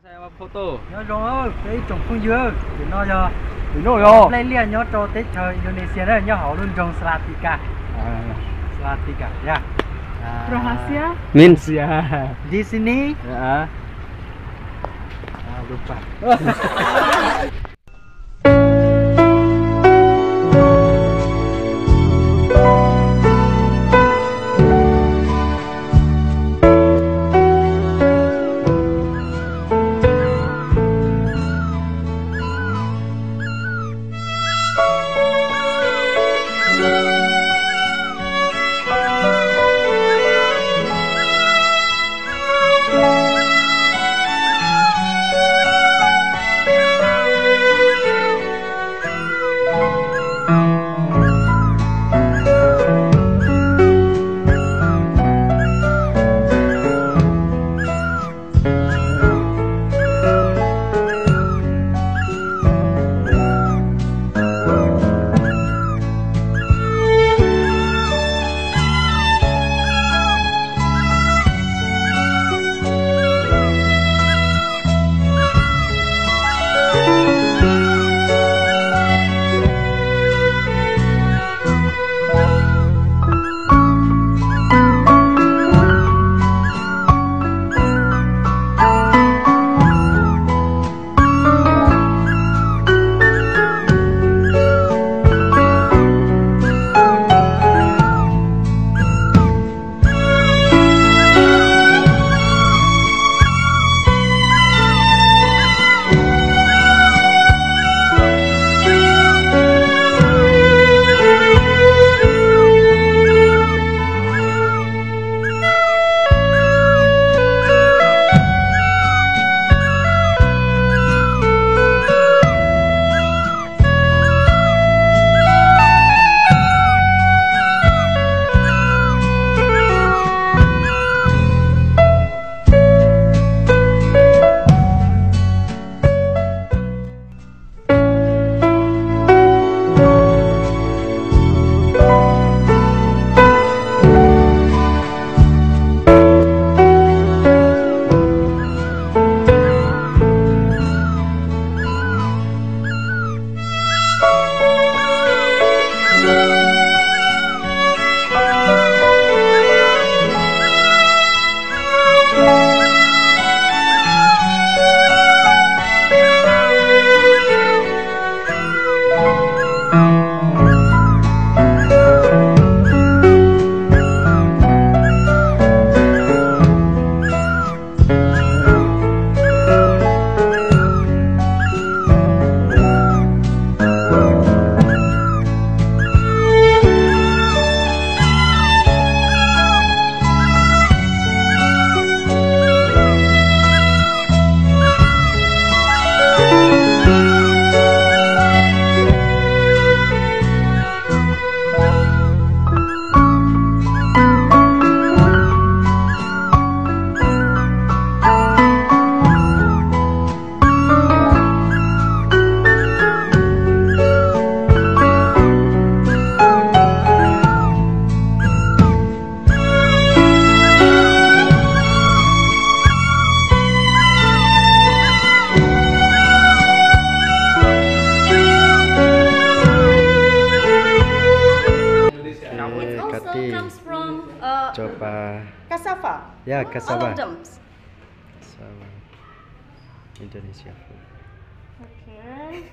Saya mau foto. Nhớ rồi, cái trồng phương dưa thì nó giờ Nó lên liền nhớ cho Tết trời Indonesia đó nhớ họ luôn trồng Salatika. Salatika, ya. Rahasia? Means ya. Di sini Ya. lupa. Coba. Cassava. Ya, All cassava. of them. Cassava. Indonesia food. Okay.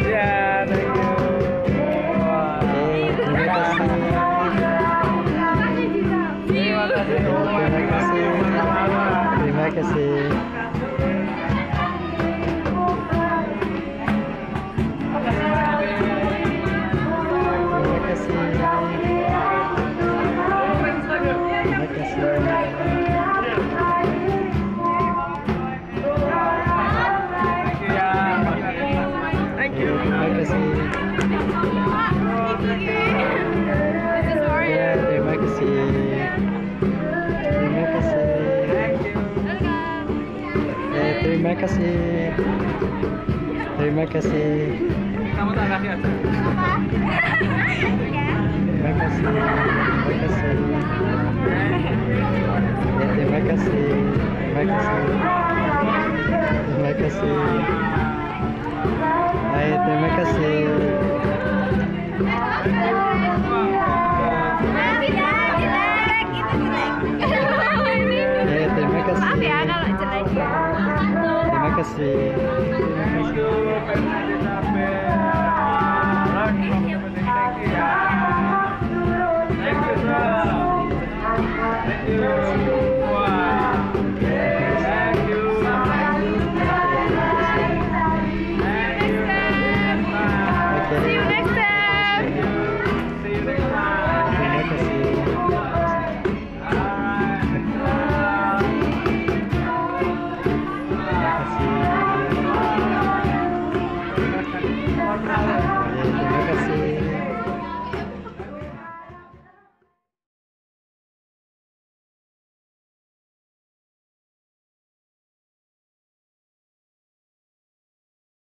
Ya, thank you. Terima kasih. Terima kasih. Terima kasih. Kamu tak kasih aja. Apa? Terima kasih. Terima kasih. Ya, terima kasih. Terima kasih. Terima kasih. Baik.